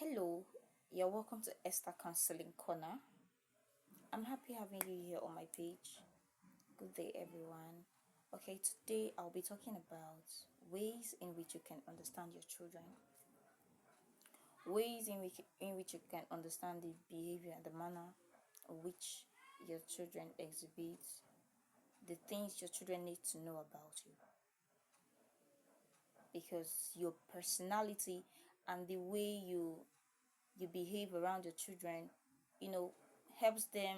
Hello, you're welcome to Esther Counseling Corner. I'm happy having you here on my page. Good day, everyone. Okay, today I'll be talking about ways in which you can understand your children, ways in which you can understand the behavior and the manner in which your children exhibit, the things your children need to know about you, because your personality and the way you behave around your children, you know, helps their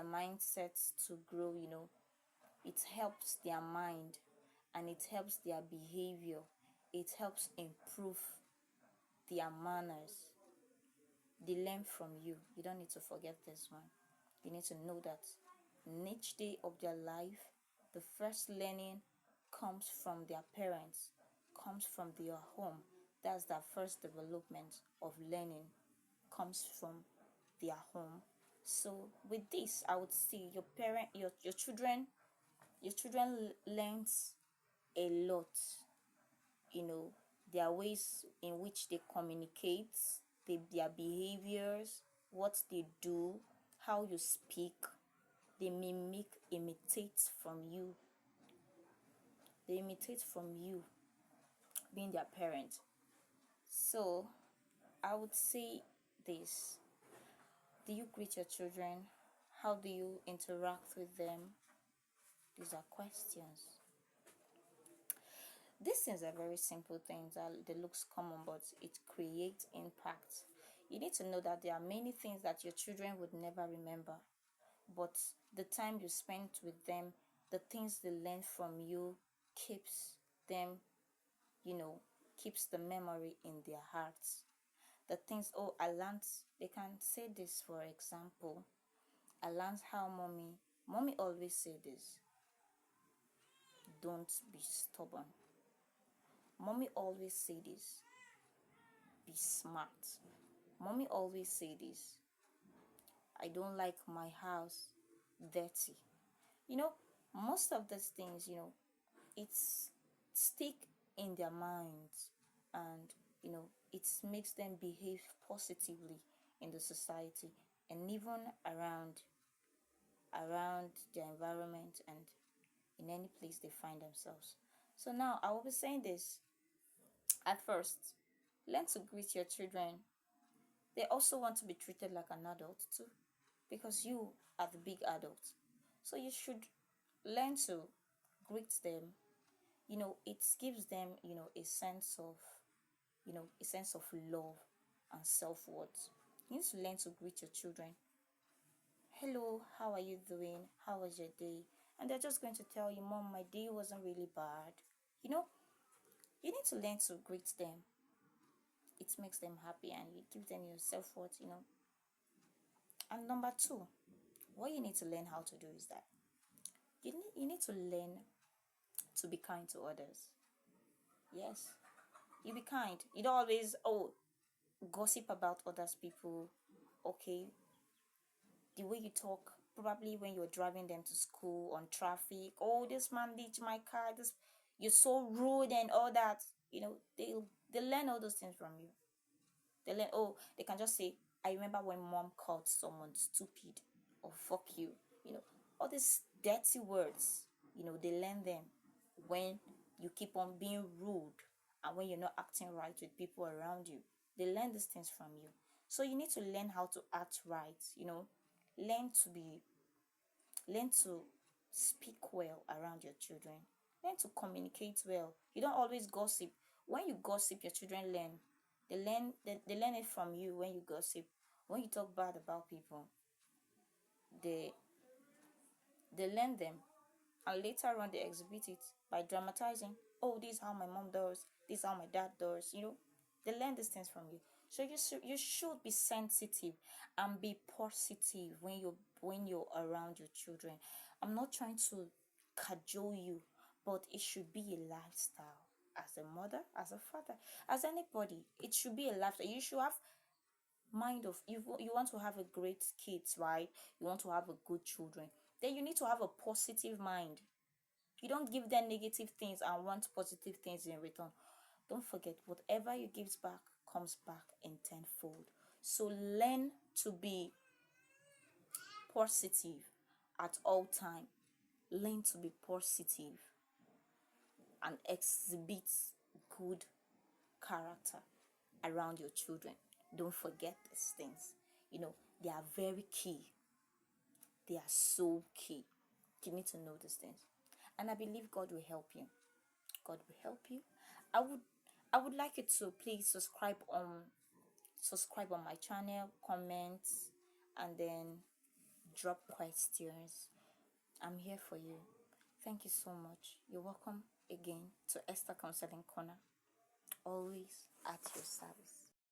mindsets to grow. It helps their mind and it helps their behavior. It helps improve their manners. They learn from you. You don't need to forget this one. You need to know that in each day of their life, the first learning comes from their parents, comes from their home. That's the first development of learning, comes from their home. So with this, I would say your children learns a lot. You know, their ways in which they communicate, their behaviors, what they do, how you speak. They imitate from you. They imitate from you being their parent. So I would say this: do you greet your children? How do you interact with them? These are questions. These things are very simple things that they looks common, but it creates impact. You need to know that there are many things that your children would never remember, but the time you spend with them, the things they learn from you, keeps them, keeps the memory in their hearts. The things, oh, I learned, they can say this, for example, I learned how mommy always say this: don't be stubborn. Mommy always say this: be smart. Mommy always say this: I don't like my house dirty. You know, most of these things, it's stick in their minds, and it makes them behave positively in the society and even around their environment and in any place they find themselves. So now I will be saying this. At first, learn to greet your children. They also want to be treated like an adult too, because you are the big adult. So you should learn to greet them. It gives them, a sense of love and self-worth. You need to learn to greet your children. Hello, how are you doing? How was your day? And they're just going to tell you, Mom, my day wasn't really bad. You need to learn to greet them. It makes them happy and it gives them your self-worth. And number two, what you need to learn how to do is that you need to learn to be kind to others. Yes, you be kind. You don't always gossip about others people. Okay, the way you talk, probably when you're driving them to school on traffic. Oh, this man ditched my car. This You're so rude and all that. They learn all those things from you. They learn. Oh, they can just say, I remember when mom called someone stupid or fuck you. All these dirty words. They learn them when you keep on being rude and when you're not acting right with people around you. They learn these things from you. So you need to learn how to act right. Learn to be learn to speak well around your children. Learn to communicate well. You don't always gossip. When you gossip, your children learn. They learn it from you. When you gossip, when you talk bad about people, they learn them, and later on they exhibit it by dramatizing. Oh, this is how my mom does, this is how my dad does. They learn these things from you. So you should be sensitive and be positive when you're around your children. I'm not trying to cajole you, but it should be a lifestyle. As a mother, as a father, as anybody, it should be a lifestyle. You should have mind of, you want to have a great kids, right? You want to have a good children, then you need to have a positive mind. You don't give them negative things and want positive things in return. Don't forget, whatever you give back comes back in tenfold. So learn to be positive at all time. Learn to be positive and exhibit good character around your children. Don't forget these things. They are very key. They are so key. You need to know these things. And I believe God will help you. God will help you. I would like you to please subscribe on my channel, comment, and then drop questions. I'm here for you. Thank you so much. You're welcome again to Esther Counseling Corner. Always at your service.